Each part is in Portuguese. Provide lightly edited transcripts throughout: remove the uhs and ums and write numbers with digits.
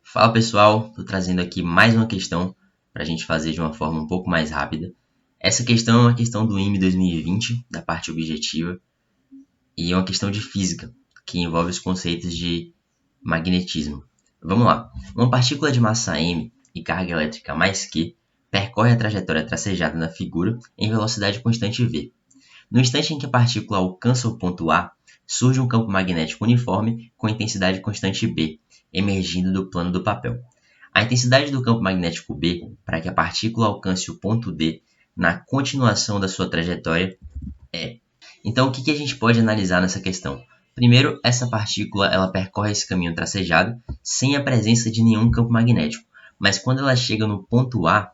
Fala pessoal, estou trazendo aqui mais uma questão para a gente fazer de uma forma um pouco mais rápida. Essa questão é uma questão do IME 2020, da parte objetiva, e é uma questão de física, que envolve os conceitos de magnetismo. Vamos lá. Uma partícula de massa m e carga elétrica mais q percorre a trajetória tracejada na figura em velocidade constante v. No instante em que a partícula alcança o ponto A, surge um campo magnético uniforme com intensidade constante B, emergindo do plano do papel. A intensidade do campo magnético B para que a partícula alcance o ponto D na continuação da sua trajetória é. Então, o que a gente pode analisar nessa questão? Primeiro, essa partícula ela percorre esse caminho tracejado sem a presença de nenhum campo magnético, mas quando ela chega no ponto A,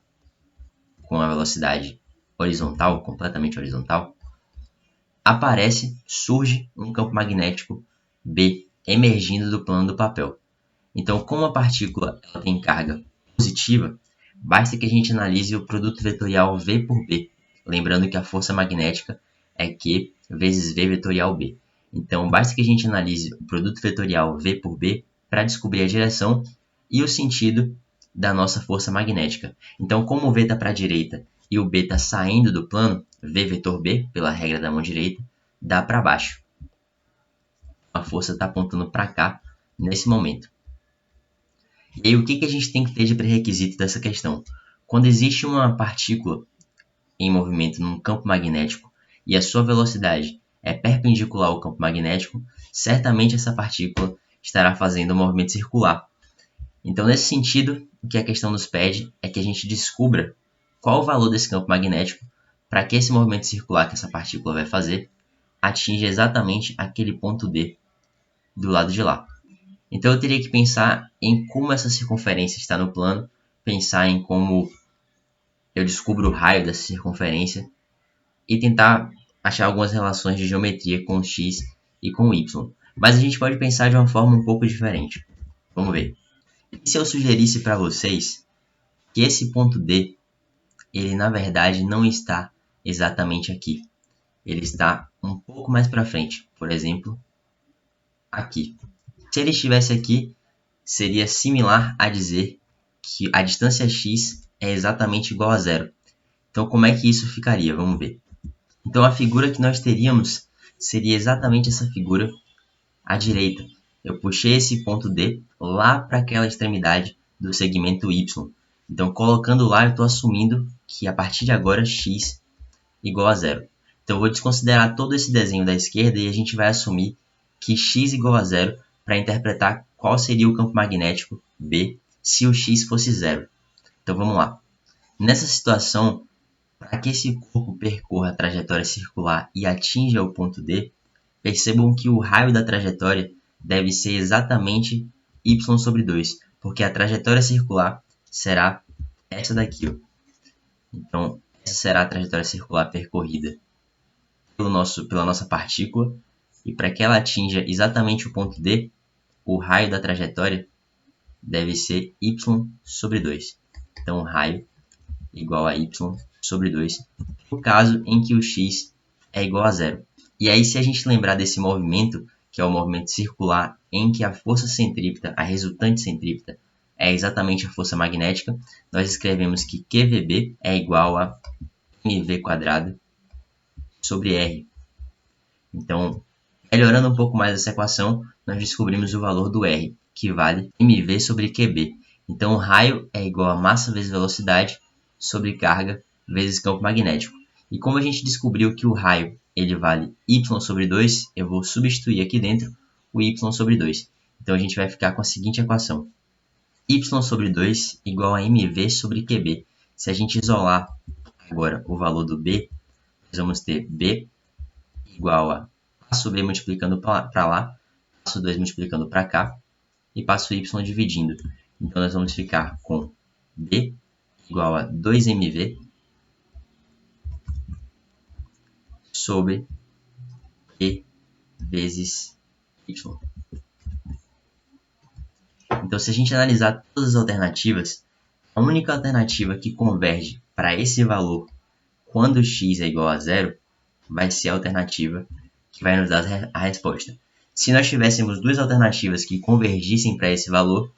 com a velocidade horizontal, completamente horizontal, surge um campo magnético B emergindo do plano do papel. Então, como a partícula ela tem carga positiva, basta que a gente analise o produto vetorial V por B, lembrando que a força magnética é Q vezes V vetorial B. Então, basta que a gente analise o produto vetorial V por B para descobrir a direção e o sentido da nossa força magnética. Então, como o V está para a direita e o B está saindo do plano, V vetor B, pela regra da mão direita, dá para baixo. A força está apontando para cá nesse momento. E aí, o que a gente tem que ter de pré-requisito dessa questão? Quando existe uma partícula em movimento num campo magnético e a sua velocidade é perpendicular ao campo magnético, certamente essa partícula estará fazendo um movimento circular. Então, nesse sentido, o que a questão nos pede é que a gente descubra qual o valor desse campo magnético para que esse movimento circular que essa partícula vai fazer atinja exatamente aquele ponto D do lado de lá. Então eu teria que pensar em como essa circunferência está no plano, pensar em como eu descubro o raio dessa circunferência e tentar achar algumas relações de geometria com o x e com o y. Mas a gente pode pensar de uma forma um pouco diferente. Vamos ver. E se eu sugerisse para vocês que esse ponto D, ele na verdade não está exatamente aqui. Ele está um pouco mais para frente, por exemplo, aqui. Se ele estivesse aqui, seria similar a dizer que a distância x é exatamente igual a zero. Então, como é que isso ficaria? Vamos ver. Então, a figura que nós teríamos seria exatamente essa figura à direita. Eu puxei esse ponto D lá para aquela extremidade do segmento y. Então, colocando lá, eu estou assumindo que a partir de agora x igual a zero. Então, eu vou desconsiderar todo esse desenho da esquerda e a gente vai assumir que x igual a zero para interpretar qual seria o campo magnético B se o x fosse zero. Então vamos lá. Nessa situação, para que esse corpo percorra a trajetória circular e atinja o ponto D, percebam que o raio da trajetória deve ser exatamente y sobre 2, porque a trajetória circular será essa daqui. Ó. Então, essa será a trajetória circular percorrida pela nossa partícula, e para que ela atinja exatamente o ponto D, o raio da trajetória deve ser y sobre 2. Então, o raio igual a y sobre 2, no caso em que o x é igual a zero. E aí, se a gente lembrar desse movimento, que é o movimento circular em que a força centrípeta, a resultante centrípeta, é exatamente a força magnética, nós escrevemos que QVB é igual a mv² sobre r. Então, melhorando um pouco mais essa equação, nós descobrimos o valor do R, que vale mv sobre QB. Então, o raio é igual a massa vezes velocidade sobre carga vezes campo magnético. E como a gente descobriu que o raio ele vale y sobre 2, eu vou substituir aqui dentro o y sobre 2. Então, a gente vai ficar com a seguinte equação. Y sobre 2 igual a mv sobre QB. Se a gente isolar agora o valor do B, nós vamos ter B igual a passo B multiplicando para lá, passo 2 multiplicando para cá e passo Y dividindo. Então, nós vamos ficar com B igual a 2mv sobre Q vezes Y. Então, se a gente analisar todas as alternativas, a única alternativa que converge para esse valor quando x é igual a zero vai ser a alternativa que vai nos dar a resposta. Se nós tivéssemos duas alternativas que convergissem para esse valor,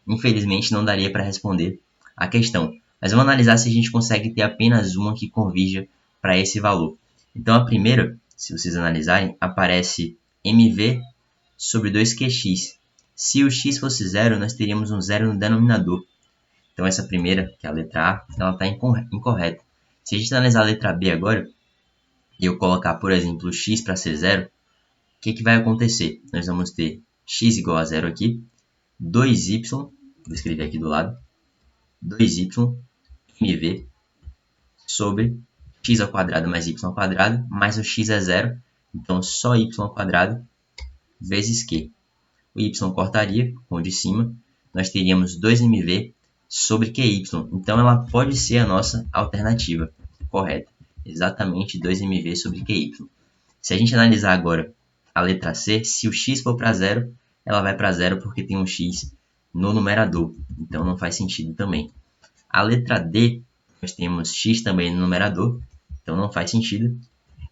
infelizmente não daria para responder a questão. Mas vamos analisar se a gente consegue ter apenas uma que convirja para esse valor. Então a primeira, se vocês analisarem, aparece mv sobre 2qx. Se o x fosse zero, nós teríamos um zero no denominador. Então essa primeira, que é a letra A, ela está incorreta. Se a gente analisar a letra B agora, e eu colocar, por exemplo, x para ser zero, o que vai acontecer? Nós vamos ter x igual a zero aqui, 2y, vou escrever aqui do lado, 2y mv sobre x ao quadrado mais y ao quadrado, mais o x é zero, então só y ao quadrado vezes q. O y cortaria com o de cima, nós teríamos 2mv sobre qy. Então ela pode ser a nossa alternativa correta. Exatamente 2mv sobre qy. Se a gente analisar agora a letra C, se o x for para zero, ela vai para zero porque tem um x no numerador. Então não faz sentido também. A letra D, nós temos x também no numerador. Então não faz sentido.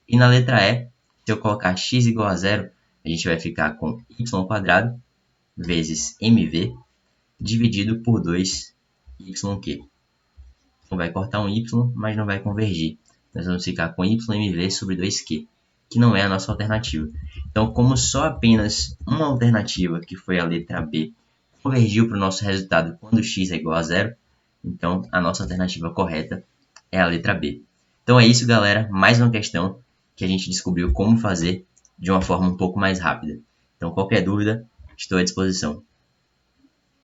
E na letra E, se eu colocar x igual a zero, a gente vai ficar com y² vezes mv dividido por 2yq. Então vai cortar um y, mas não vai convergir. Nós vamos ficar com ymv sobre 2q, que não é a nossa alternativa. Então, como só apenas uma alternativa, que foi a letra B, convergiu para o nosso resultado quando x é igual a zero, então a nossa alternativa correta é a letra B. Então é isso, galera. Mais uma questão que a gente descobriu como fazer de uma forma um pouco mais rápida. Então, qualquer dúvida, estou à disposição.